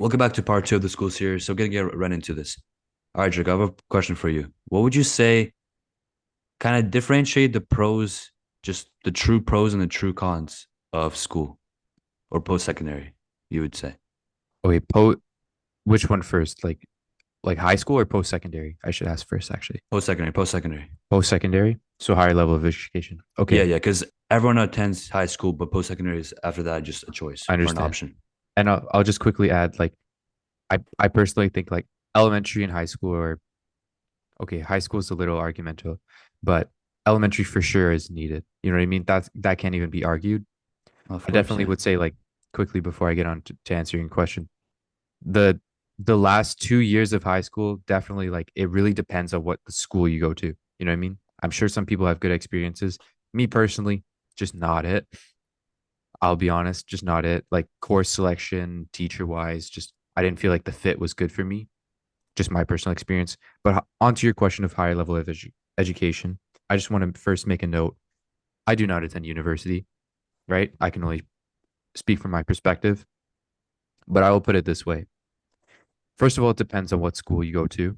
we'll get back to part two of the school series. So, we're gonna get right into this. All right, Drake, I have a question for you. What would you say kind of differentiate the pros, just the true pros and the true cons of school or post-secondary, you would say? Okay, which one first? Like high school or post secondary? I should ask first actually. Post-secondary, post-secondary. Post secondary, so higher level of education. Yeah, Okay, yeah, because everyone attends high school, but post-secondary is after that just a choice I or an understand. option. And I'll just quickly add like I personally think like elementary and high school are okay, high school is a little argumentative, but elementary for sure is needed. You know what I mean? That can't even be argued. Of I course, definitely yeah. would say like quickly before I get on to answering your question. The the last 2 years of high school definitely like it really depends on what the school you go to. You know what I mean? I'm sure some people have good experiences. Me personally, just not it. I'll be honest, just not it. Like course selection, teacher wise, just I didn't feel like the fit was good for me. Just my personal experience. But onto your question of higher level of education, I just want to first make a note. I do not attend university, right? I can only speak from my perspective, but I will put it this way. First of all, it depends on what school you go to,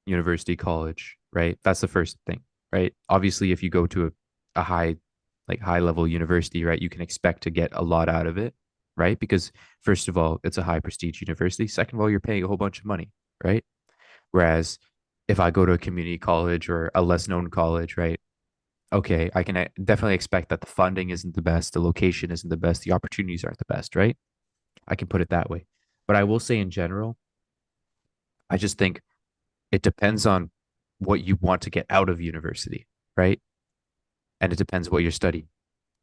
university, college, right? That's the first thing, right? Obviously, if you go to a high level university, right, you can expect to get a lot out of it, right? Because first of all, it's a high prestige university. Second of all, you're paying a whole bunch of money, right? Whereas if I go to a community college or a less known college, right? Okay, I can definitely expect that the funding isn't the best, the location isn't the best, the opportunities aren't the best, right? I can put it that way. But I will say in general, I just think it depends on what you want to get out of university, right? And it depends what you're studying.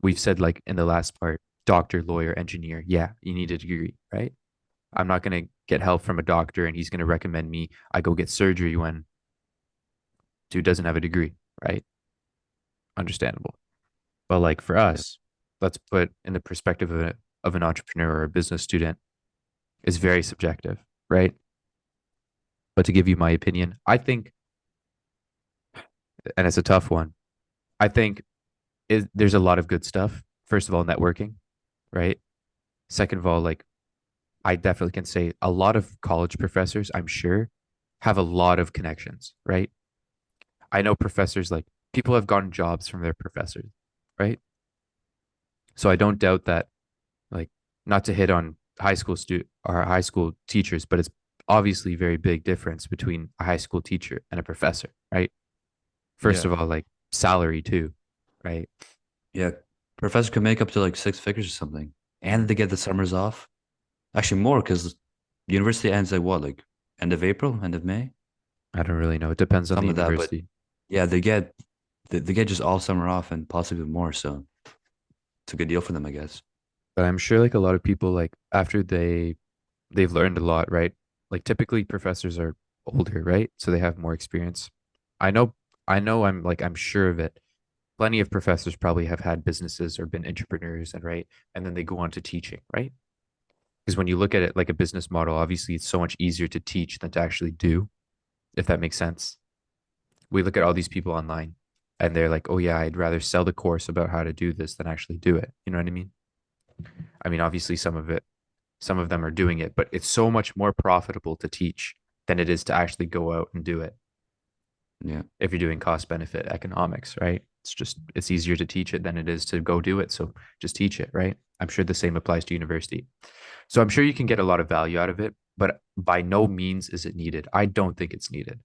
We've said like in the last part, doctor, lawyer, engineer. Yeah, you need a degree, right? I'm not going to get help from a doctor and he's going to recommend me I go get surgery when dude doesn't have a degree, right? Understandable. But like for Yeah. us, let's put in the perspective of an entrepreneur or a business student is very subjective, right? But to give you my opinion, I think, and it's a tough one, I think there's a lot of good stuff. First of all, networking, right? Second of all, like I definitely can say a lot of college professors, I'm sure, have a lot of connections, right? I know professors like people have gotten jobs from their professors, right? So I don't doubt that, like, not to hit on high school or high school teachers, but it's obviously very big difference between a high school teacher and a professor, right? First Yeah. of all, like salary too, right? Yeah. Professor could make up to like six figures or something. And they get the summers off. Actually, more because university ends like what, like end of April, end of May? I don't really know. It depends on the Some of that, but university. yeah, they get just all summer off and possibly more. So it's a good deal for them, I guess. But I'm sure like a lot of people like after they've learned a lot, right? Like typically professors are older, right? So they have more experience. I know I'm sure of it. Plenty of professors probably have had businesses or been entrepreneurs and right, and then they go on to teaching, right? Because when you look at it like a business model, obviously it's so much easier to teach than to actually do, if that makes sense. We look at all these people online and they're like, "Oh yeah, I'd rather sell the course about how to do this than actually do it." You know what I mean? I mean, obviously some of them are doing it, but it's so much more profitable to teach than it is to actually go out and do it. Yeah. If you're doing cost benefit economics, right? It's easier to teach it than it is to go do it. So just teach it, right? I'm sure the same applies to university. So I'm sure you can get a lot of value out of it, but by no means is it needed. I don't think it's needed.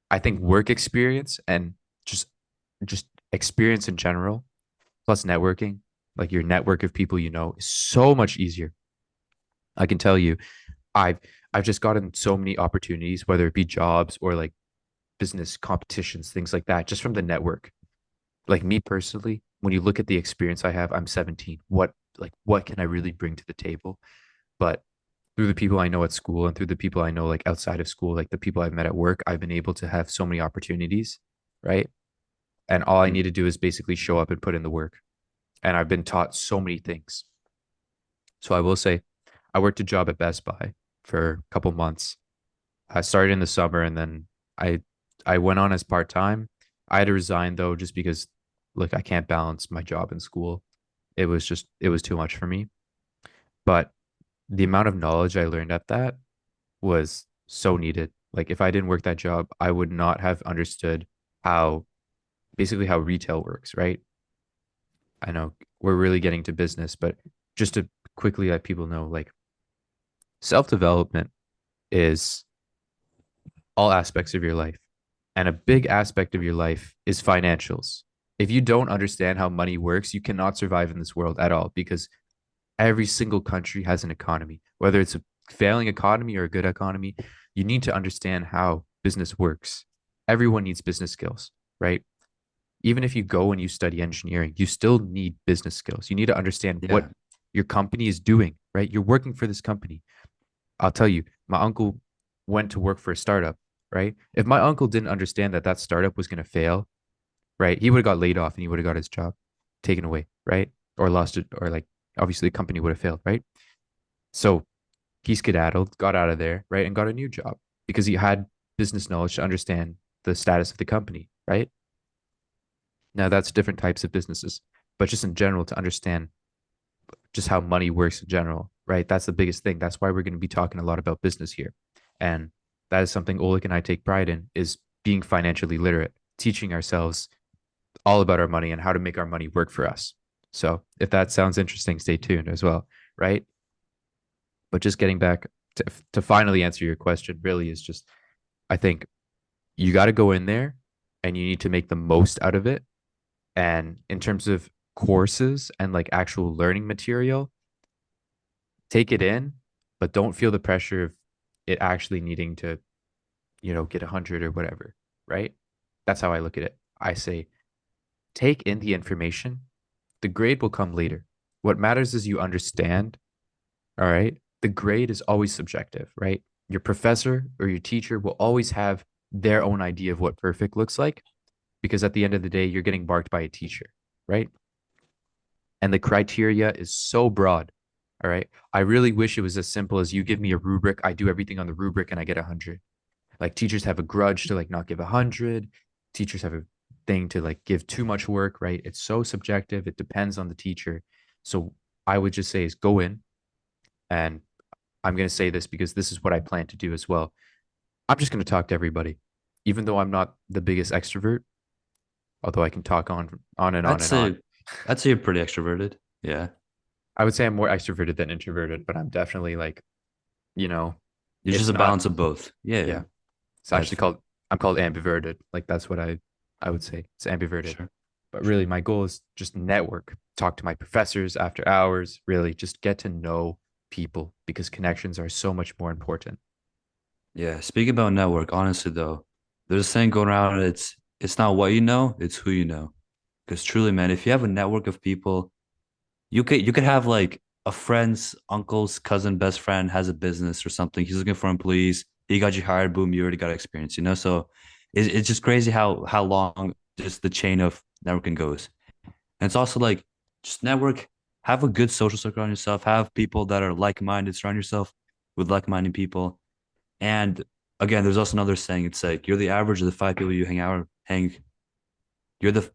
I think work experience and just just experience in general, plus networking, like your network of people you know, is so much easier. I can tell you, I've I've just gotten so many opportunities, whether it be jobs or like business competitions, things like that, just from the network. Like me personally, when you look at the experience I have, I'm 17. What can I really bring to the table? But through the people I know at school and through the people I know like outside of school, like the people I've met at work, I've been able to have so many opportunities, right? And all I Mm. need to do is basically show up and put in the work. And I've been taught so many things. So I will say I worked a job at Best Buy for a couple months. I started in the summer and then I I went on as part-time. I had to resign though just because look, I can't balance my job and school. It was too much for me. But the amount of knowledge I learned at that was so needed. Like if I didn't work that job, I would not have understood how basically how retail works, right? I know we're really getting to business, but just to quickly let people know, like self-development is all aspects of your life. And a big aspect of your life is financials. If you don't understand how money works, you cannot survive in this world at all because every single country has an economy, whether it's a failing economy or a good economy. You need to understand how business works. Everyone needs business skills, right? Even if you go and you study engineering, you still need business skills. You need to understand what Yeah. your company is doing, right? You're working for this company. I'll tell you, my uncle went to work for a startup, right? If my uncle didn't understand that that startup was going to fail, right, he would have got laid off and he would have got his job taken away, right? Or lost it, or like obviously the company would have failed, right? So he skedaddled, got out of there, right, and got a new job because he had business knowledge to understand the status of the company, right? Now that's different types of businesses, but just in general to understand just how money works in general, right? That's the biggest thing. That's why we're going to be talking a lot about business here. And that is something Oleg and I take pride in is being financially literate, teaching ourselves all about our money and how to make our money work for us. So if that sounds interesting, stay tuned as well, right? But just getting back to finally answer your question, really is just I think you got to go in there and you need to make the most out of it. And in terms of courses and like actual learning material, take it in, but don't feel the pressure of it actually needing to, get 100 or whatever, right? That's how I look at it. I say, take in the information. The grade will come later. What matters is you understand, all right? The grade is always subjective, right? Your professor or your teacher will always have their own idea of what perfect looks like because at the end of the day, you're getting marked by a teacher, right? And the criteria is so broad. All right. I really wish it was as simple as you give me a rubric, I do everything on the rubric and I get 100. Like teachers have a grudge to like not give 100. Teachers have a thing to like give too much work, right? It's so subjective. It depends on the teacher. So I would just say is go in and I'm going to say this because this is what I plan to do as well. I'm just going to talk to everybody. Even though I'm not the biggest extrovert, although I can talk on and on I'd and on. say I'd say you're pretty extroverted. Yeah. I would say I'm more extroverted than introverted, but I'm definitely like, you know, You're just it's a not, balance of both. Yeah, yeah. yeah. It's That's actually fair. I'm called ambiverted. Like that's what I would say. It's ambiverted. Sure. But Sure. really my goal is just network, talk to my professors after hours, really just get to know people because connections are so much more important. Yeah. Speaking about network, honestly though, there's a saying going around, it's not what you know, it's who you know. Because truly, man, if you have a network of people, you could have like a friend's uncle's cousin, best friend has a business or something. He's looking for employees. He got you hired, boom, you already got experience, you know? So it's just crazy how long just the chain of networking goes. And it's also like just network, have a good social circle on yourself, have people that are like-minded, surround yourself with like-minded people. And again, there's also another saying, it's like you're the average of the five people you you're the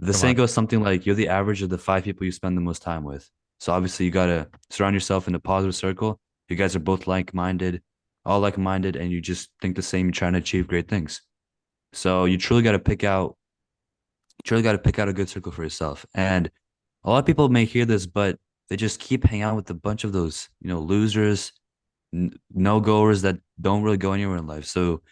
Come saying on. goes something like you're the average of the five people you spend the most time with. So obviously you gotta surround yourself in a positive circle. You guys are both like-minded, all like-minded, and you just think the same, you're trying to achieve great things. So you truly gotta pick out a good circle for yourself. And a lot of people may hear this, but they just keep hanging out with a bunch of those, losers, no-goers that don't really go anywhere in life. So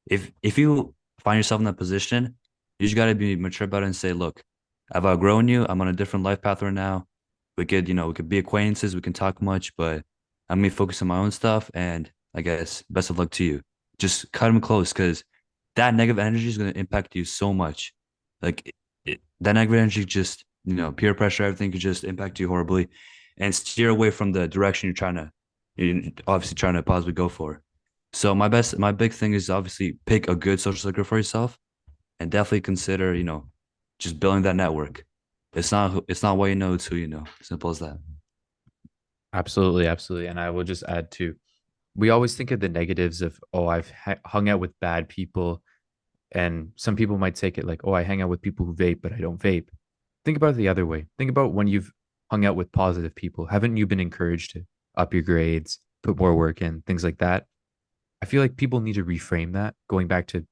if you find yourself in that position, you just got to be mature about it and say, look, I've outgrown you. I'm on a different life path right now. We could be acquaintances. We can talk much, but I'm gonna focus on my own stuff. And I guess best of luck to you. Just cut them close because that negative energy is gonna impact you so much. Like that negative energy, just peer pressure, everything could just impact you horribly, and steer away from the direction you're obviously trying to possibly go for. So my big thing is obviously pick a good social circle for yourself and definitely consider, just building that network. It's not what you know, it's who you know. Simple as that. Absolutely, absolutely. And I will just add to we always think of the negatives of, oh, I've hung out with bad people. And some people might take it like, oh, I hang out with people who vape, but I don't vape. Think about it the other way. Think about when you've hung out with positive people. Haven't you been encouraged to up your grades, put more work in, things like that. I feel like people need to reframe that. Going back to,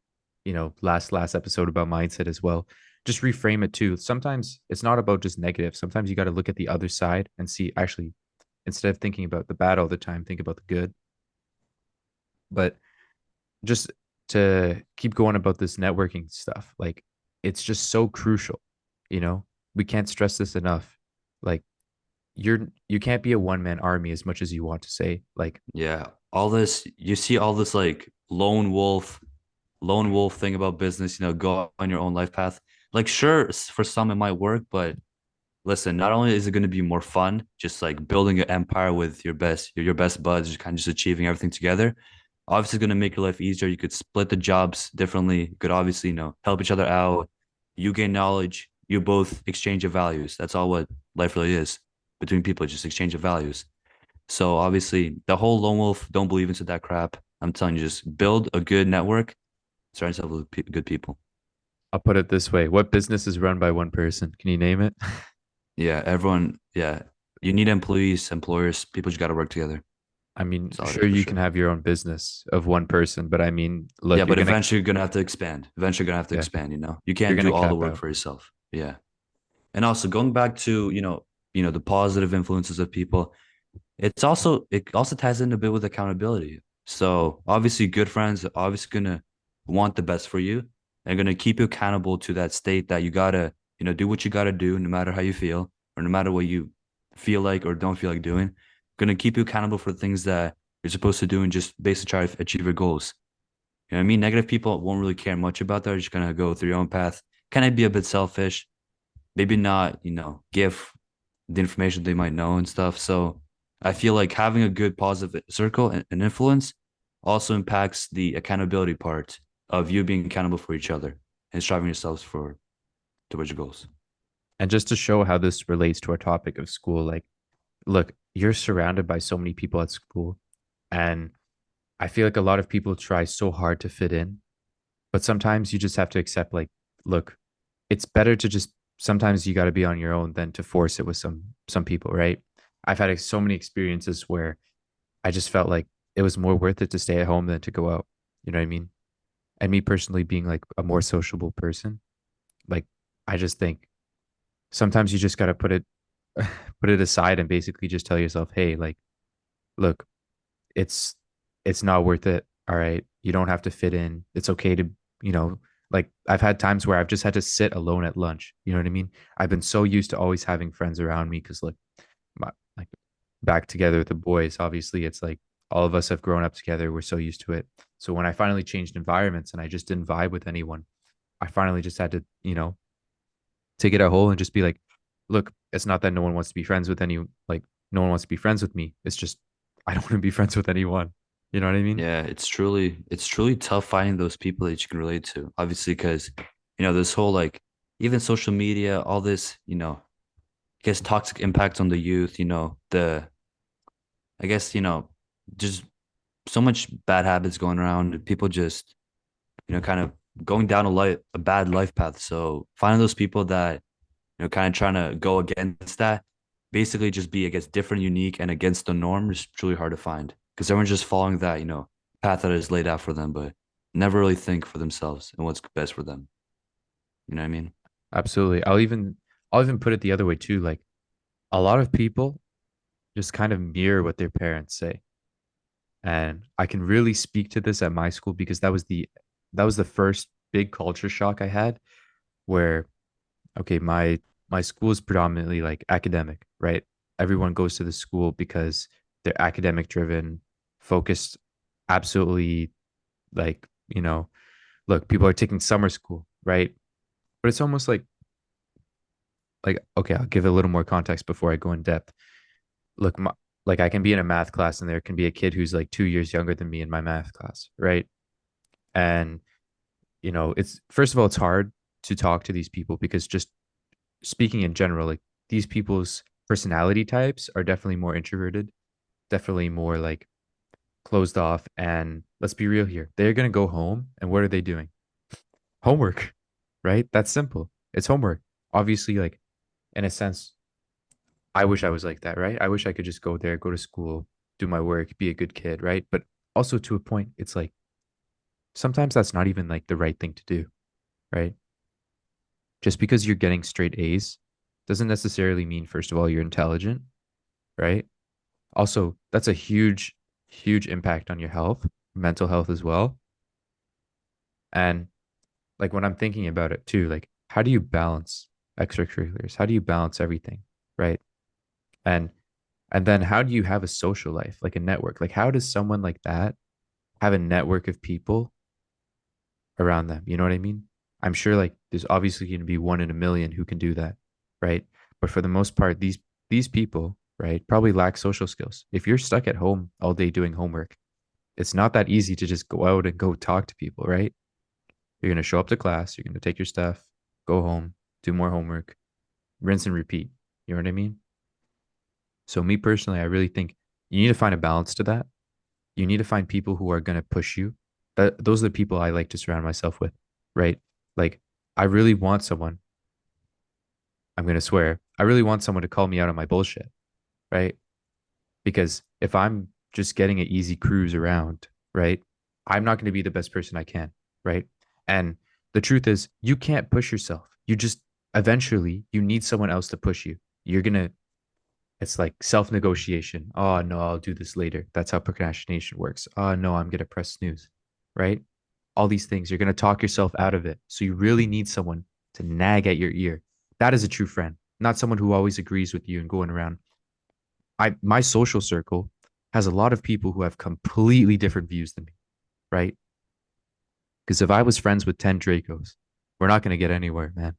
last episode about mindset as well. Just reframe it too. Sometimes it's not about just negative. Sometimes you got to look at the other side and see actually, instead of thinking about the bad all the time, think about the good. But just to keep going about this networking stuff, like it's just so crucial. You know, we can't stress this enough. Like you can't be a one man army as much as you want to say. Like Yeah, all this you see all this like lone wolf thing about business, go on your own life path. Like sure, for some it might work, but listen, not only is it going to be more fun, just like building an empire with your best buds, just kind of just achieving everything together. Obviously, going to make your life easier. You could split the jobs differently. You could obviously, help each other out. You gain knowledge. You both exchange of values. That's all what life really is between people, just exchange of values. So obviously, the whole lone wolf, don't believe into that crap. I'm telling you, just build a good network. Surround yourself with good people. I'll put it this way: what business is run by one person? Can you name it? Yeah, everyone. Yeah, you need employees, employers. People just got to work together. I mean, That's all it is sure, for you can sure. have your own business of one person, but I mean, Yeah, look, but eventually you're gonna have to expand. Eventually, you're gonna have to yeah, expand. You you're can't gonna do all the cap work out. for yourself. Yeah, and also going back to the positive influences of people. It also ties in a bit with accountability. So obviously, good friends are obviously gonna want the best for you. They're gonna keep you accountable to that state that you gotta do what you gotta do, no matter how you feel or no matter what you feel like or don't feel like doing. Gonna keep you accountable for the things that you're supposed to do and just basically try to achieve your goals. You know what I mean? Negative people won't really care much about that. They're just gonna go through your own path. Can I be a bit selfish? Maybe not, give the information they might know and stuff. So I feel like having a good positive circle and influence also impacts the accountability part of you being accountable for each other and striving yourselves for towards your goals. And just to show how this relates to our topic of school, like, look, you're surrounded by so many people at school, and I feel like a lot of people try so hard to fit in, but sometimes you just have to accept, like, look, it's better to just sometimes you got to be on your own than to force it with some people, right? I've had so many experiences where I just felt like it was more worth it to stay at home than to go out. You know what I mean? And me personally being like a more sociable person, like I just think sometimes you just got to put it put it aside and basically just tell yourself, "Hey, like look, it's it's not worth it. All right. You don't have to fit in. It's okay to, you know, like I've had times where I've just had to sit alone at lunch. You know what I mean? I've been so used to always having friends around me because like back together with the boys, obviously it's like all of us have grown up together. We're so used to it. So when I finally changed environments and I just didn't vibe with anyone, I finally just had to, take it a whole and just be like, look, it's not that no one wants to be friends with like no one wants to be friends with me. It's just I don't want to be friends with anyone. You know what I mean? Yeah, it's truly tough finding those people that you can relate to. Obviously, because this whole like even social media, all this, I guess toxic impacts on the youth, the I guess, just so much bad habits going around. People just, kind of going down a bad life path. So finding those people that, kind of trying to go against that, basically just be, I guess, different, unique, and against the norm is truly hard to find because everyone's just following that, path that is laid out for them, but never really think for themselves and what's best for them. You know what I mean? Absolutely. I'll even put it the other way too. Like a lot of people just kind of mirror what their parents say. And I can really speak to this at my school because that was the first big culture shock I had where okay, my school is predominantly like academic, right? Everyone goes to the school because they're academic driven, focused, absolutely like, look, people are taking summer school, right? But it's almost like okay, I'll give a little more context before I go in depth. Look, like I can be in a math class and there can be a kid who's like 2 years younger than me in my math class, right? And it's first of all, it's hard to talk to these people because just speaking in general, like these people's personality types are definitely more introverted, definitely more like closed off. And let's be real here. They're going to go home and what are they doing? Homework, right? That's simple. It's homework. Obviously, like in a sense, I wish I was like that, right? I wish I could just go there, go to school, do my work, be a good kid, right? But also to a point, it's like sometimes that's not even like the right thing to do, right? Just because you're getting straight A's doesn't necessarily mean, first of all, you're intelligent, right? Also, that's a huge, huge impact on your health, mental health as well. And like when I'm thinking about it too, like how do you balance extracurriculars? How do you balance everything, right? And and then how do you have a social life, like a network? Like how does someone like that have a network of people around them? You know what I mean? I'm sure like there's obviously going to be one in a million who can do that, right? But for the most part, these people, right, probably lack social skills. If you're stuck at home all day doing homework, it's not that easy to just go out and go talk to people, right? You're going to show up to class, you're going to take your stuff, go home, do more homework, rinse and repeat. You know what I mean? So me personally, I really think you need to find a balance to that. You need to find people who are going to push you. Those are the people I like to surround myself with, right? Like I really want someone, I'm going to swear, I really want someone to call me out on my bullshit, right? Because if I'm just getting an easy cruise around, right? I'm not going to be the best person I can, right? And the truth is, you can't push yourself. You just eventually you need someone else to push you. You're going to it's like self-negotiation. Oh no, I'll do this later. That's how procrastination works. Oh no, I'm going to press snooze, right? All these things, you're going to talk yourself out of it. So you really need someone to nag at your ear. That is a true friend, not someone who always agrees with you and going around. My social circle has a lot of people who have completely different views than me, right? Because if I was friends with 10 Dracos, we're not going to get anywhere, man.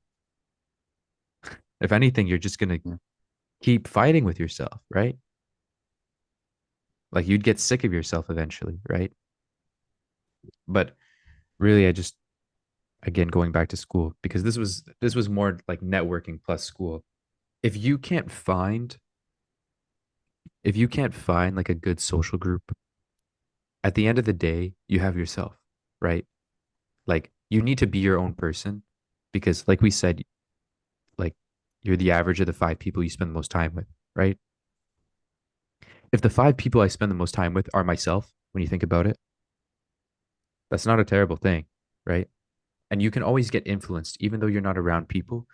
If anything, you're just going to Yeah. keep fighting with yourself, right? Like you'd get sick of yourself eventually, right? But really, I just again going back to school because this was more like networking plus school. If you can't find if you can't find like a good social group, at the end of the day, you have yourself, right? Like you need to be your own person because like we said, like you're the average of the five people you spend the most time with, right? If the five people I spend the most time with are myself, when you think about it, that's not a terrible thing, right? And you can always get influenced even though you're not around people.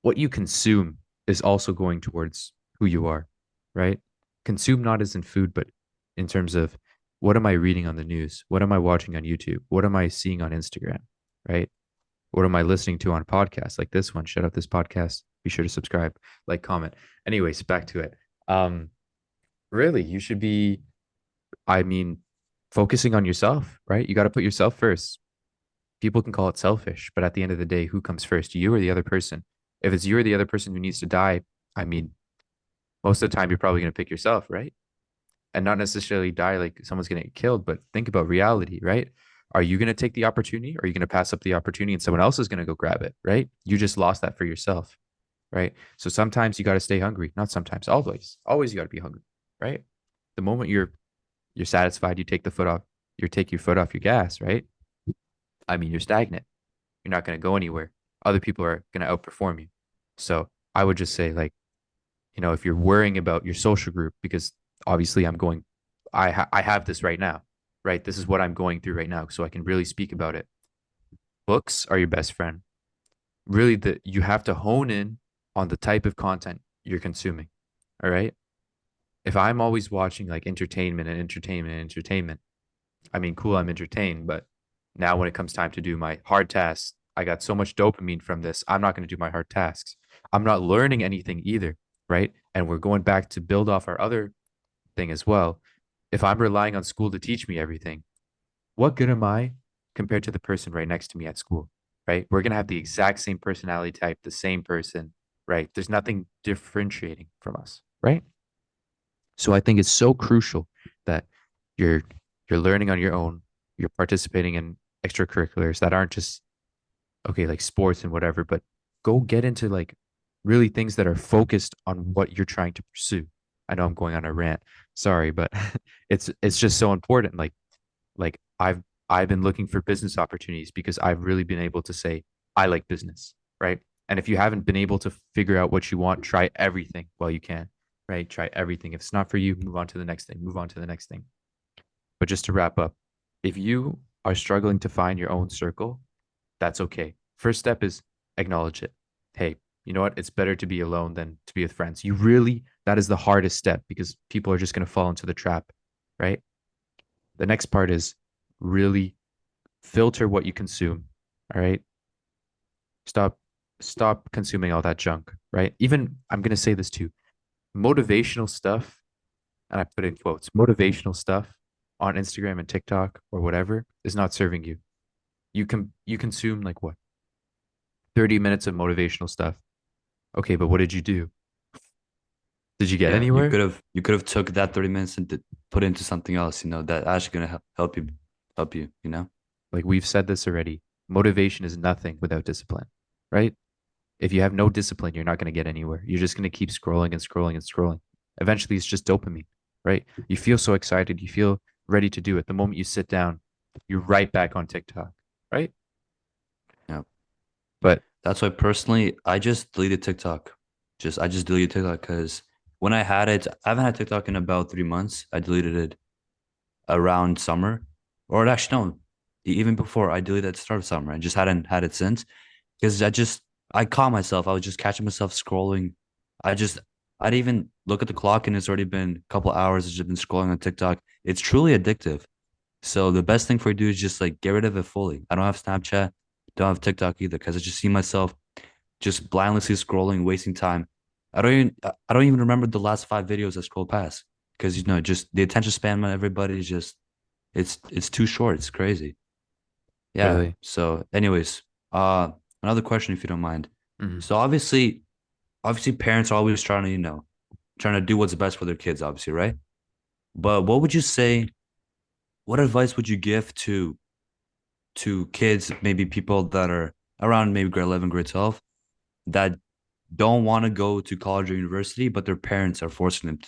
What you consume is also going towards who you are, right? Consume not as in food, but in terms of what am I reading on the news? What am I watching on YouTube? What am I seeing on Instagram, right? What am I listening to on podcasts like this one? Shout out this podcast. Be sure to subscribe, like, comment. Anyways, back to it. Um, really, you should be, I mean, focusing on yourself, right? You got to put yourself first. People can call it selfish, but at the end of the day, who comes first, you or the other person? If it's you or the other person who needs to die, I mean, most of the time you're probably going to pick yourself, right? And not necessarily die like someone's going to get killed, but think about reality, right? Are you going to take the opportunity? Or are you going to pass up the opportunity and someone else is going to go grab it, right? You just lost that for yourself, right? So sometimes you got to stay hungry. Not sometimes, always you got to be hungry, right? The moment you're satisfied, you take your foot off your gas, right? I mean, you're stagnant. You're not going to go anywhere. Other people are going to outperform you. So I would just say, like, if you're worrying about your social group, because obviously I have this right now, right? This is what I'm going through right now, so I can really speak about it. Books are your best friend. Really, you have to hone in on the type of content you're consuming. All right. If I'm always watching like entertainment and entertainment and entertainment, I mean, cool, I'm entertained, but now when it comes time to do my hard tasks, I got so much dopamine from this. I'm not going to do my hard tasks. I'm not learning anything either, right? And we're going back to build off our other thing as well. If I'm relying on school to teach me everything, what good am I compared to the person right next to me at school, right? We're going to have the exact same personality type, the same person, right? There's nothing differentiating from us, right? So I think it's so crucial that you're you're learning on your own, you're participating in extracurriculars that aren't just okay, like sports and whatever, but go get into like really things that are focused on what you're trying to pursue. I know I'm going on a rant. Sorry, but it's just so important. Like I've been looking for business opportunities because I've really been able to say I like business, right? And if you haven't been able to figure out what you want, try everything while you can. right? Try everything. If it's not for you, move on to the next thing, move on to the next thing. But just to wrap up, if you are struggling to find your own circle, that's okay. First step is acknowledge it. Hey, you know what? It's better to be alone than to be with friends. You really, that is the hardest step because people are just going to fall into the trap, right? The next part is really filter what you consume. All right. Stop, stop consuming all that junk, right? Even I'm going to say this too, motivational stuff, and I put in quotes, motivational stuff on Instagram and TikTok or whatever is not serving you. You consume like what? 30 minutes of motivational stuff. Okay, but what did you do? Did you get Yeah, anywhere? you could have took that 30 minutes and put it into something else, that actually gonna help you, Like we've said this already. Motivation is nothing without discipline, right? If you have no discipline, you're not going to get anywhere. You're just going to keep scrolling and scrolling and scrolling. Eventually, it's just dopamine, right? You feel so excited. You feel ready to do it. The moment you sit down, you're right back on TikTok, right? Yeah. But That's why personally I just deleted TikTok. I just deleted TikTok because when I had it, I haven't had TikTok in about 3 months. I deleted it around summer, or actually no, even before I deleted at the start of summer. I just hadn't had it since because I caught myself. I was just catching myself scrolling. I just I'd even look at the clock and it's already been a couple hours. I've just been scrolling on TikTok. It's truly addictive. So the best thing for you to do is just like get rid of it fully. I don't have Snapchat, don't have TikTok either because I just see myself just blindly scrolling, wasting time. I don't even remember the last 5 videos I scrolled past because just the attention span of everybody is just it's too short. It's crazy. Yeah. really, So, anyways, uh, another question if you don't mind. mhm. So obviously parents are always trying to trying to do what's best for their kids, obviously, right? But what would you say? What advice would you give to kids, maybe people that are around maybe grade 11, grade 12, that don't want to go to college or university, but their parents are forcing them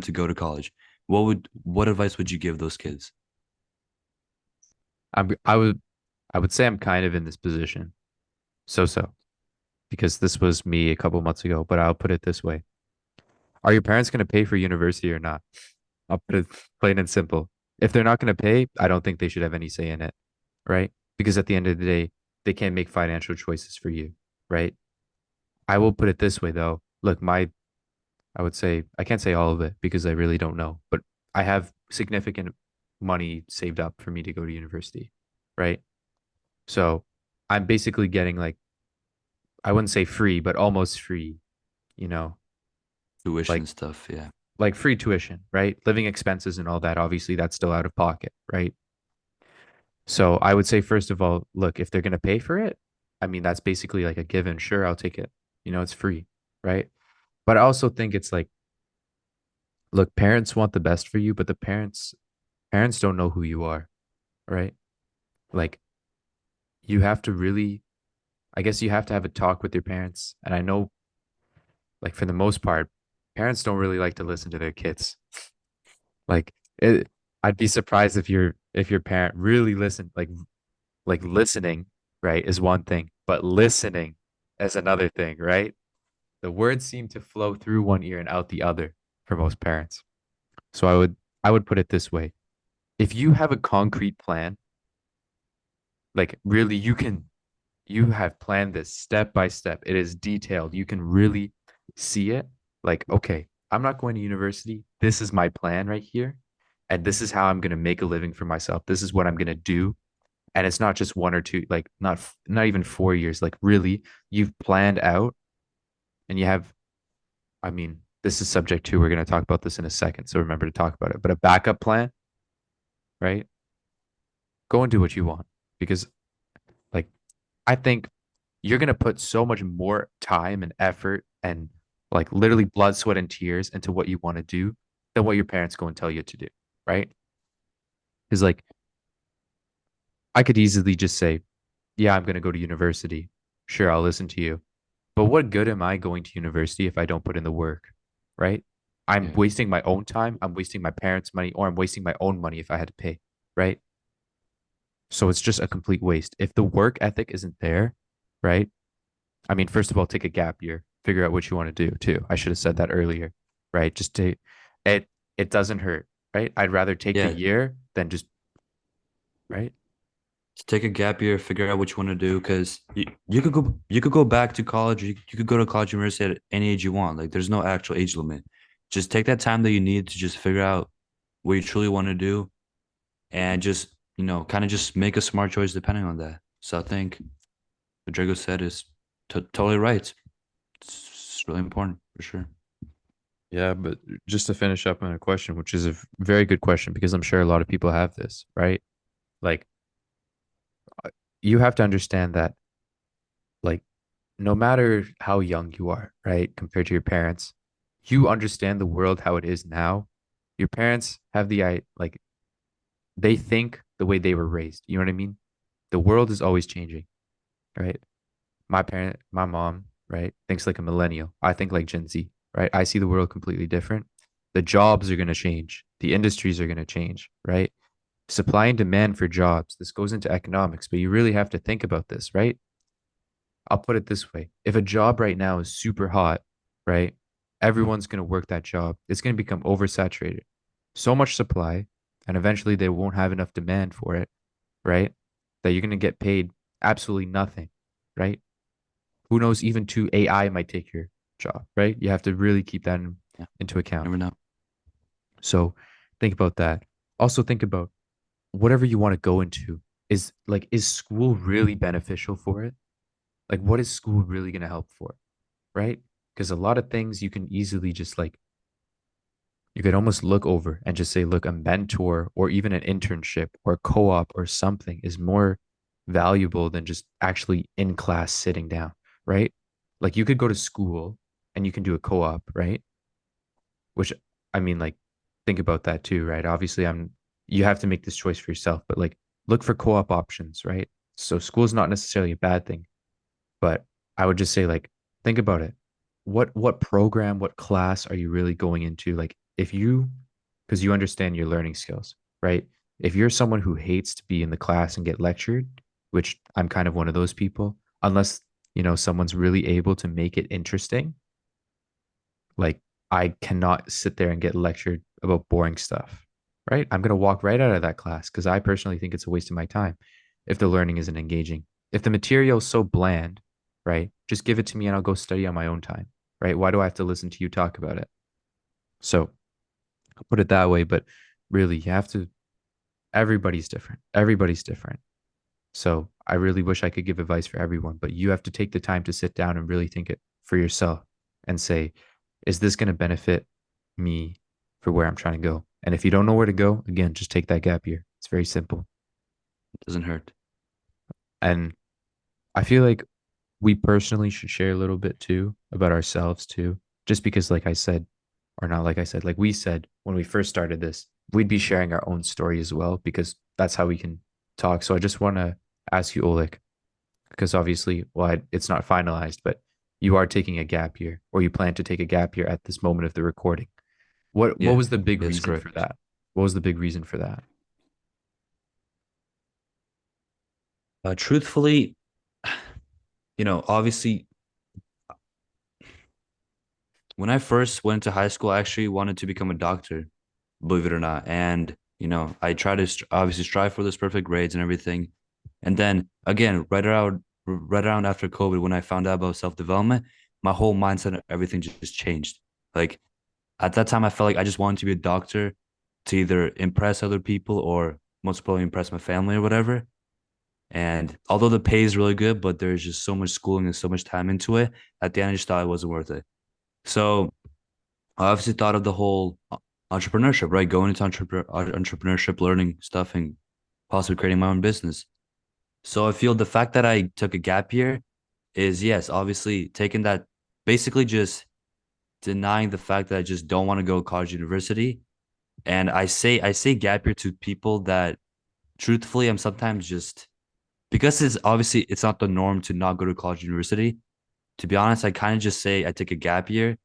to go to college. What advice would you give those kids? I'm, I would, I would say I'm kind of in this position, so, because this was me a couple months ago. But I'll put it this way: are your parents going to pay for university or not? I'll put it plain and simple. If they're not going to pay, I don't think they should have any say in it, right? Because at the end of the day, they can't make financial choices for you, right? I will put it this way though. Look, I would say, I can't say all of it because I really don't know, but I have significant money saved up for me to go to university, right? So I'm basically getting like, I wouldn't say free, but almost free, you know, Tuition like stuff, yeah. free tuition, right? Living expenses and all that. Obviously, that's still out of pocket, right? So I would say, first of all, look, if they're going to pay for it, I mean, that's basically like a given. Sure, I'll take it. It's free, right? But I also think it's like, look, parents want the best for you, but the parents don't know who you are, right? Like you have to really, I guess you have to have a talk with your parents. And I know, like for the most part, parents don't really like to listen to their kids. Like it, I'd be surprised if your parent really listened, like listening, right, is one thing, but listening is another thing, right? The words seem to flow through one ear and out the other for most parents. So I would put it this way. If you have a concrete plan, like really you have planned this step by step. It is detailed. You can really see it. Like, okay, I'm not going to university. This is my plan right here. And this is how I'm going to make a living for myself. This is what I'm going to do. And it's not just one or two, like not even 4 years. Like really, you've planned out and you have, I mean, this is subject to, we're going to talk about this in a second. So remember to talk about it. But a backup plan, right? Go and do what you want because like I think you're going to put so much more time and effort and like literally blood, sweat, and tears into what you want to do than what your parents go and tell you to do, right? Because like I could easily just say, yeah, I'm going to go to university. Sure, I'll listen to you. But what good am I going to university if I don't put in the work, right? I'm Yeah. wasting my own time. I'm wasting my parents' money, or I'm wasting my own money if I had to pay, right? So it's just a complete waste. If the work ethic isn't there, right? I mean, first of all, take a gap year. figure out what you want to do too. I should have said that earlier, right? Just to it it doesn't hurt, right? I'd rather take the Yeah, year than just right. take a gap year, figure out what you want to do, because you could go back to college, you could go to college university at any age you want. Like there's no actual age limit. Just take that time that you need to just figure out what you truly want to do, and just kind of just make a smart choice depending on that. So I think what Drago said is totally right. It's really important for sure. Yeah, but just to finish up on a question, which is a very good question because I'm sure a lot of people have this, right? Like you have to understand that like no matter how young you are, right, compared to your parents, you understand the world how it is now. Your parents have like they think the way they were raised. You know what I mean? The world is always changing, right? My mom, right, thinks like a millennial. I think like Gen Z, right? I see the world completely different. The jobs are going to change. The industries are going to change, right? Supply and demand for jobs. This goes into economics, but you really have to think about this, right? I'll put it this way. If a job right now is super hot, right? Everyone's going to work that job. It's going to become oversaturated. So much supply, and eventually they won't have enough demand for it, right? That you're going to get paid absolutely nothing, right? Who knows, even to AI might take your job, right? You have to really keep that Yeah, into account. never know. So think about that. Also think about whatever you want to go into. Is school really beneficial for it? Like what is school really going to help for? Right? Because a lot of things you can easily just like you could almost look over and just say, look, a mentor or even an internship or co-op or something is more valuable than just actually in class sitting down, right? Like you could go to school and you can do a co-op, right? Which I mean, like, think about that too, right? Obviously, you have to make this choice for yourself, but like look for co-op options, right? So school is not necessarily a bad thing, but I would just say like think about it. What program, what class are you really going into? Like if you because you understand your learning skills, right? If you're someone who hates to be in the class and get lectured, which I'm kind of one of those people, unless, someone's really able to make it interesting, like I cannot sit there and get lectured about boring stuff, right? I'm going to walk right out of that class because I personally think it's a waste of my time if the learning isn't engaging. If the material is so bland, right? Just give it to me and I'll go study on my own time, right? Why do I have to listen to you talk about it? So I'll put it that way, but really, you have to, everybody's different. Everybody's different. So I really wish I could give advice for everyone, but you have to take the time to sit down and really think it for yourself and say, is this going to benefit me for where I'm trying to go? And if you don't know where to go, again, just take that gap year. It's very simple. It doesn't hurt. And I feel like we personally should share a little bit too about ourselves too, just because, like I said, or not like I said, like we said when we first started this, we'd be sharing our own story as well, because that's how we can talk. So I just want to ask you, Oleg, because obviously, well, it's not finalized, but you are taking a gap year, or you plan to take a gap year at this moment of the recording. What Yeah, was the big that's reason for correct. that? What was the big reason for that? Truthfully, obviously, when I first went to high school, I actually wanted to become a doctor, believe it or not. And, I tried to obviously strive for those perfect grades and everything. And then again, right around after COVID, when I found out about self-development, my whole mindset and everything just changed. Like at that time, I felt like I just wanted to be a doctor to either impress other people or most probably impress my family or whatever. And although the pay is really good, but there's just so much schooling and so much time into it, at the end, I just thought it wasn't worth it. So I obviously thought of the whole entrepreneurship, right? Going into entrepreneurship, learning stuff, and possibly creating my own business. So I feel the fact that I took a gap year is, yes, obviously taking that, basically just denying the fact that I just don't want to go to college university. And I say gap year to people that truthfully I'm sometimes just, because it's not the norm to not go to college university. To be honest, I kind of just say I take a gap year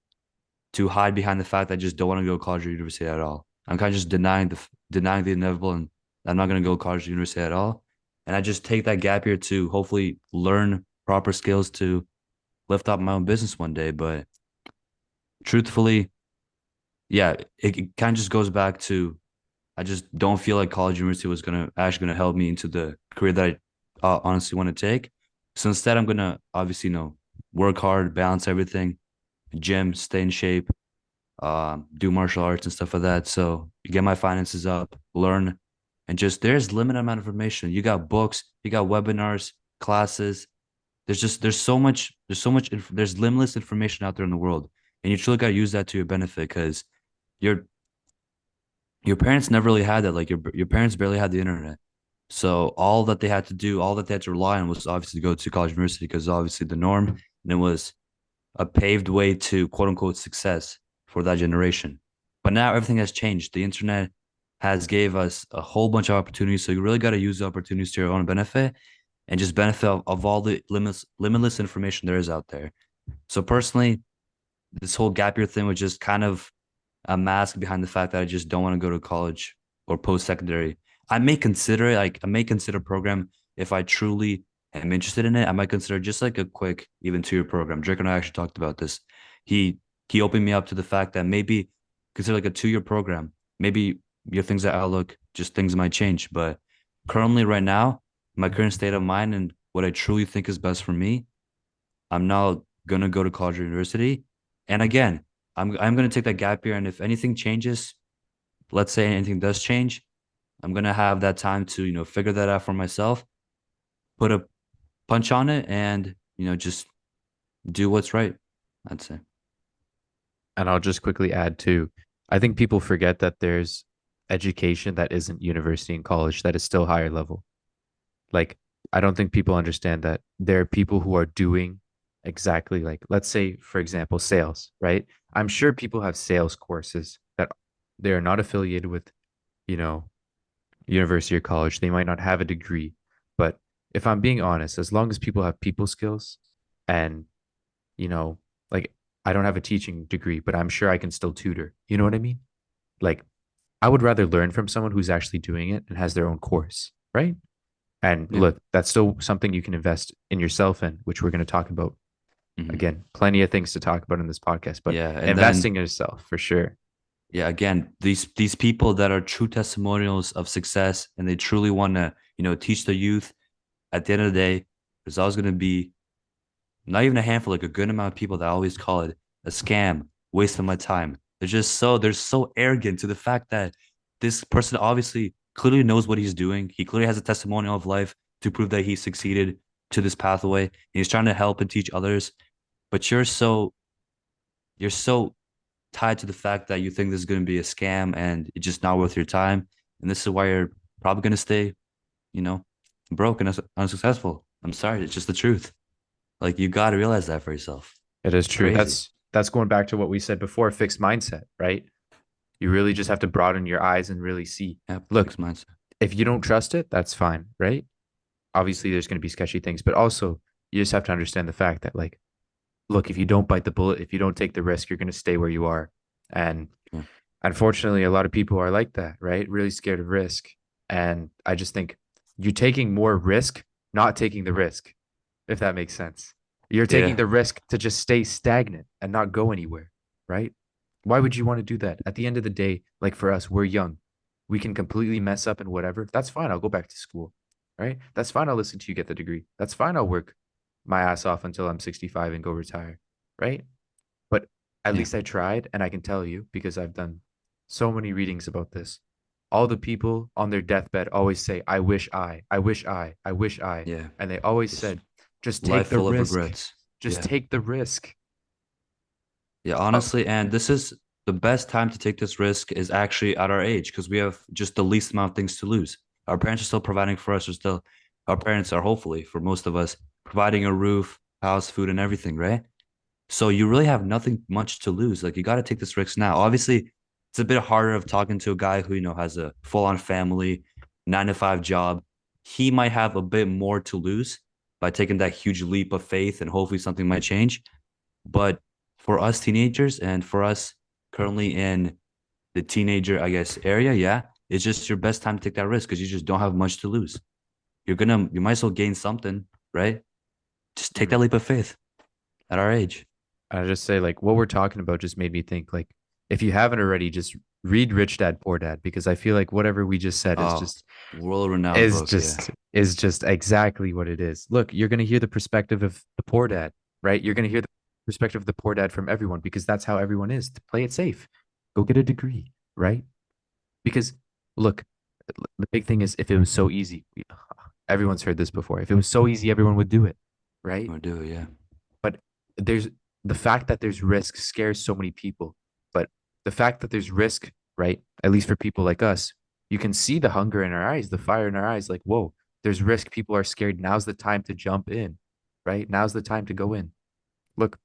to hide behind the fact that I just don't want to go to college or university at all. I'm kind of just denying the inevitable, and I'm not going to go to college or university at all. And I just take that gap year to hopefully learn proper skills to lift up my own business one day. But truthfully, yeah, it kind of just goes back to I just don't feel like college university was gonna actually gonna help me into the career that I honestly want to take. So instead, I'm gonna obviously work hard, balance everything, gym, stay in shape, do martial arts and stuff like that. So you get my finances up, learn, and just there's limited amount of information. You got books, you got webinars, classes. There's limitless information out there in the world, and you truly got to use that to your benefit because your your parents never really had that. Like your parents barely had the internet. So all that they had to do, all that they had to rely on was obviously to go to college university because obviously the norm, and it was a paved way to quote unquote success for that generation. But now everything has changed. The internet has gave us a whole bunch of opportunities. So you really got to use the opportunities to your own benefit and just benefit of all the limitless information there is out there. So personally, this whole gap year thing was just kind of a mask behind the fact that I just don't want to go to college or post secondary. I may consider it, like I may consider a program if I truly am interested in it. I might consider just like a quick, even 2 year program. Drake and I actually talked about this. He he opened me up to the fact that maybe consider like a 2 year program. Maybe your things at Outlook, just things might change. But currently, right now, my current state of mind and what I truly think is best for me, I'm now gonna go to college or university. And again, I'm gonna take that gap year. And if anything changes, let's say anything does change, I'm gonna have that time to, figure that out for myself, put a punch on it, and just do what's right, I'd say. And I'll just quickly add too, I think people forget that there's education that isn't university and college that is still higher level. Like, I don't think people understand that there are people who are doing exactly like, let's say, for example, sales, right? I'm sure people have sales courses that they are not affiliated with, you know, university or college. They might not have a degree. But if I'm being honest, as long as people have people skills and, you know, like I don't have a teaching degree, but I'm sure I can still tutor. You know what I mean? Like, I would rather learn from someone who's actually doing it and has their own course, right? And Yeah. look, that's still something you can invest in yourself in, which we're going to talk about. Hmm. Again, plenty of things to talk about in this podcast, but Yeah. And then investing in yourself for sure. yeah, again, these people that are true testimonials of success and they truly want to, teach the youth, at the end of the day, there's always gonna be not even a handful, like a good amount of people that always call it a scam, wasting my time. They're so arrogant to the fact that this person obviously clearly knows what he's doing. He clearly has a testimonial of life to prove that he succeeded to this pathway. And he's trying to help and teach others. But you're so tied to the fact that you think this is going to be a scam and it's just not worth your time. And this is why you're probably going to stay, you know, broke and unsuccessful. I'm sorry. It's just the truth. Like you got to realize that for yourself. It is It's true. crazy. That's going back to what we said before, fixed mindset, right? You really just have to broaden your eyes and really see. Yeah. Look, Fixed mindset. if you don't trust it, that's fine, right? Obviously there's going to be sketchy things, but also you just have to understand the fact that like, look, if you don't bite the bullet, if you don't take the risk, you're going to stay where you are. And Yeah. unfortunately, a lot of people are like that, right? Really scared of risk. And I just think you're taking more risk, not taking the risk, if that makes sense. You're taking Yeah. the risk to just stay stagnant and not go anywhere, right? Why would you want to do that? At the end of the day, like for us, we're young. We can completely mess up and whatever. That's fine. I'll go back to school, right? That's fine. I'll listen to you get the degree. That's fine. I'll work my ass off until I'm 65 and go retire, right? But at Yeah. least I tried, and I can tell you because I've done so many readings about this. All the people on their deathbed always say, I wish I wish I wish I. Yeah. And they always Just said, just life take the full of risk. regrets. Just Yeah. take the risk. Yeah. Oh, Honestly, and this is the best time to take this risk is actually at our age because we have just the least amount of things to lose. Our parents are still providing for us. Our parents are hopefully for most of us providing a roof, house, food, and everything, right? So you really have nothing much to lose. Like you got to take this risk now. Obviously, it's a bit harder of talking to a guy who, has a full-on family, 9 to 5 job. He might have a bit more to lose by taking that huge leap of faith and hopefully something might change. But for us teenagers and for us currently in the teenager, I guess, area, yeah, it's just your best time to take that risk because you just don't have much to lose. You might as well gain something, right? Just take that mhm. leap of faith. at our age. I just say like what we're talking about just made me think like if you haven't already, just read Rich Dad Poor Dad because I feel like whatever we just said Oh, world-renowned book. Yeah, is just exactly what it is. Look, you're gonna hear the perspective of the poor dad, right? You're gonna hear the perspective of the poor dad from everyone because that's how everyone is. To play it safe, go get a degree, right? Because look, the big thing is if it was so easy, everyone's heard this before. If it was so easy, everyone would do it, right? we'll do it. Yeah, But there's the fact that there's risk scares so many people. But the fact that there's risk, right? At least for people like us, you can see the hunger in our eyes, the fire in our eyes, like, whoa, there's risk. People are scared. Now's the time to jump in, right? Now's the time to go in. Look,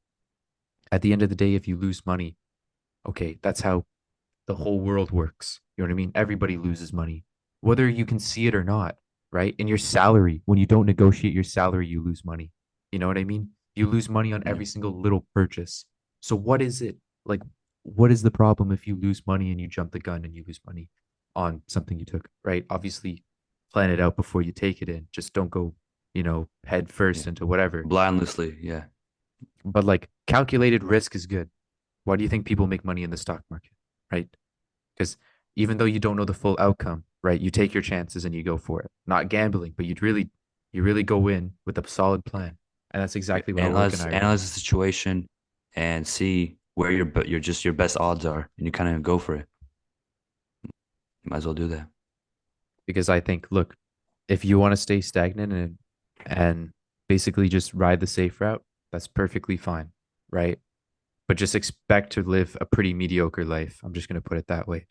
at the end of the day, if you lose money, okay, that's how the whole world works. You know what I mean? Everybody loses money, whether you can see it or not, right? In your salary, when you don't negotiate your salary, you lose money. You know what I mean? You lose money on yeah. every single little purchase. So what is it like? What is the problem if you lose money and you jump the gun and you lose money on something you took, right? Obviously, plan it out before you take it in. Just don't go, head Yeah. first into whatever. Blindlessly. Yeah. But like calculated risk is good. Why do you think people make money in the stock market, right? Because even though you don't know the full outcome, right, you take your chances and you go for it. Not gambling, but you really go in with a solid plan, and that's exactly what Oleg and Analyze I are doing. analyze the situation and see where your best odds are, and you kind of go for it. You might as well do that. Because I think, look, if you want to stay stagnant and basically just ride the safe route, that's perfectly fine, right? But just expect to live a pretty mediocre life. I'm just gonna put it that way.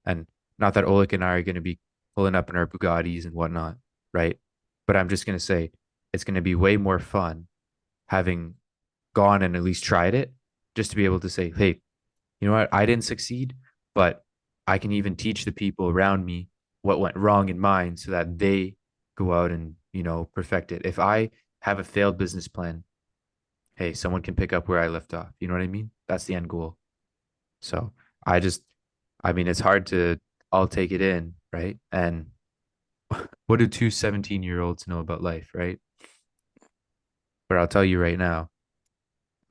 And not that Oleg and I are gonna be pulling up in our Bugattis and whatnot, right? But I'm just gonna say it's gonna be way more fun having gone and at least tried it, just to be able to say, hey, you know what? I didn't succeed, but I can even teach the people around me what went wrong in mine so that they go out and, perfect it. If I have a failed business plan, hey, someone can pick up where I left off. You know what I mean? That's the end goal. So I just, I mean, it's hard to all take it in, right? And what do two 17-year-olds know about life, right? But I'll tell you right now,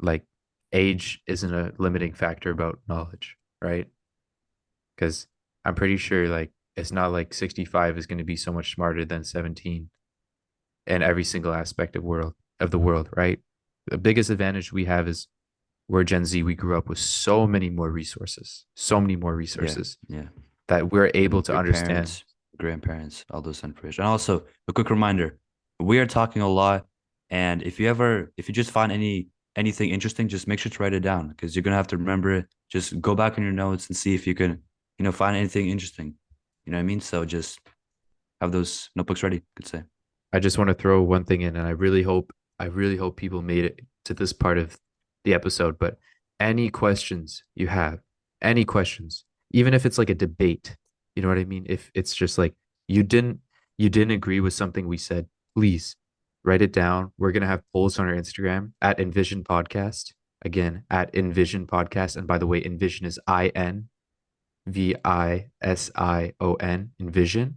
like age isn't a limiting factor about knowledge, right? Because I'm pretty sure like it's not like 65 is going to be so much smarter than 17 in every single aspect of the world, right? The biggest advantage we have is we're Gen Z. We grew up with so many more Yeah, resources yeah. that we're able to Your understand. parents, grandparents, all those information. And also, a quick reminder: we are talking a lot, and if you just find anything interesting, just make sure to write it down because you're gonna have to remember it. Just go back in your notes and see if you can, find anything interesting. You know what I mean? So just have those notebooks ready. Could say. I just want to throw one thing in, and I really hope people made it to this part of the episode. But any questions you have, any questions, even if it's like a debate, you know what I mean? If it's just like you didn't you didn't agree with something we said, please write it down. We're gonna have polls on our Instagram at Envision Podcast. Again, at Envision Podcast. And by the way, Envision is Invision, Envision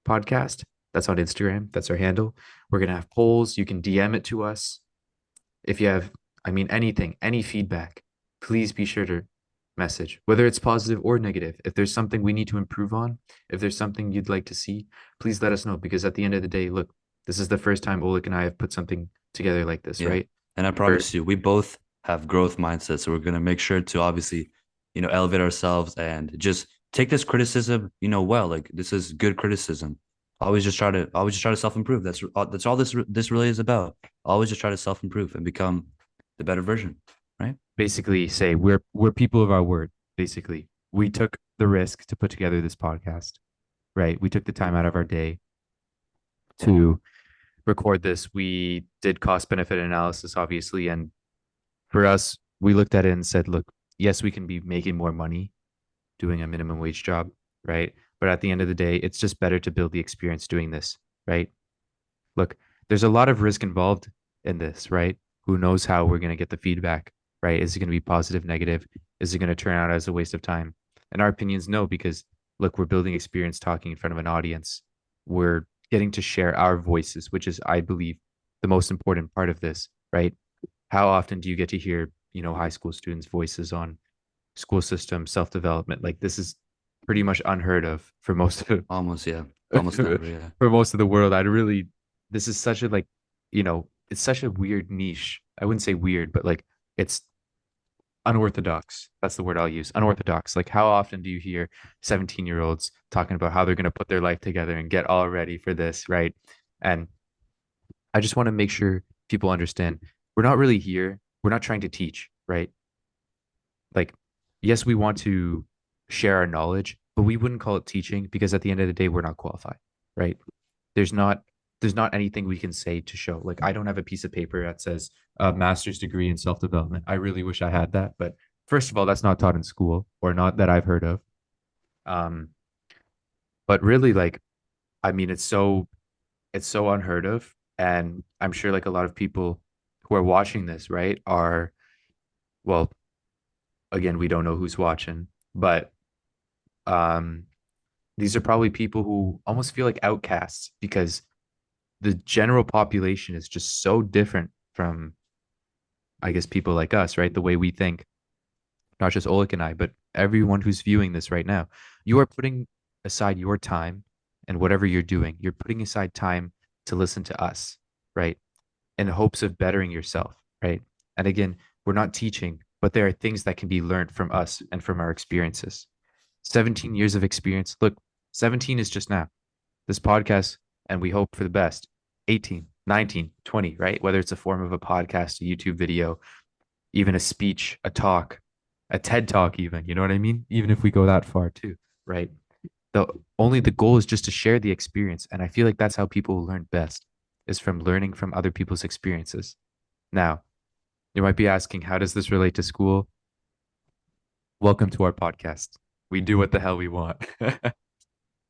podcast. That's on Instagram. That's our handle. We're going to have polls. You can DM it to us. If you have, I mean, anything, any feedback, please be sure to message, whether it's positive or negative. If there's something we need to improve on, if there's something you'd like to see, please let us know. Because at the end of the day, look, this is the first time Oleg and I have put something together like this, Yeah. right? And I We're promise you, we both have growth mindset. So we're gonna make sure to obviously, elevate ourselves and just take this criticism, well. Like this is good criticism. Always just try to self-improve. That's all this really is about. Always just try to self-improve and become the better version, right? basically say we're people of our word. Basically, we took the risk to put together this podcast, right? We took the time out of our day to record this. We did cost benefit analysis, obviously. And for us, we looked at it and said, look, yes, we can be making more money doing a minimum wage job, right? But at the end of the day, it's just better to build the experience doing this, right? Look, there's a lot of risk involved in this, right? Who knows how we're going to get the feedback, right? Is it going to be positive, negative? Is it going to turn out as a waste of time? And our opinions, no, because look, we're building experience talking in front of an audience. We're getting to share our voices, which is, I believe, the most important part of this, right? how often do you get to hear, high school students' voices on school system self-development? Like this is pretty much unheard of for most of Almost, yeah. Almost never, yeah. for most of the world. This is such a like, it's such a weird niche. I wouldn't say weird, but like it's unorthodox. That's the word I'll use. Unorthodox. Like how often do you hear 17-year-olds talking about how they're going to put their life together and get all ready for this, right? And I just want to make sure people understand we're not really here. We're not trying to teach, right? Like, yes, we want to share our knowledge, but we wouldn't call it teaching because at the end of the day, we're not qualified, right? There's not there's not anything we can say to show. Like, I don't have a piece of paper that says a master's degree in self-development. I really wish I had that, but first of all, that's not taught in school or not that I've heard of. Um, but really, like, I mean, it's so unheard of, and I'm sure like a lot of people who are watching this, right, are well, again, we don't know who's watching, but um these are probably people who almost feel like outcasts because the general population is just so different from, I guess, people like us, right? The way we think, not just Oleg and I, but everyone who's viewing this right now. You are putting aside your time and whatever you're doing, you're putting aside time to listen to us, right? In hopes of bettering yourself, right? And again, we're not teaching, but there are things that can be learned from us and from our experiences. 17 years of experience. Look, 17 is just now. This podcast, and we hope for the best. 18, 19, 20, right? Whether it's a form of a podcast, a YouTube video, even a speech, a talk, a TED talk, even, you know what I mean? Even if we go that far too, right? The the goal is just to share the experience. And I feel like that's how people learn best is from learning from other people's experiences. Now, you might be asking, how does this relate to school? Welcome to our podcast. We do what the hell we want.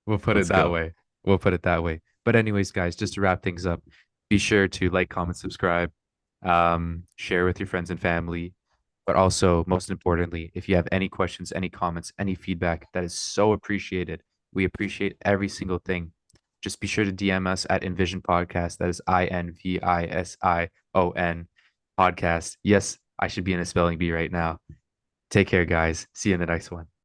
We'll put it Let's that go. way. We'll put it that way. But anyways, guys, just to wrap things up, be sure to like, comment, subscribe, share with your friends and family. But also, most importantly, if you have any questions, any comments, any feedback, that is so appreciated. We appreciate every single thing. Just be sure to DM us at Invision Podcast. That is Invision podcast. Yes, I should be in a spelling bee right now. Take care, guys. See you in the next one.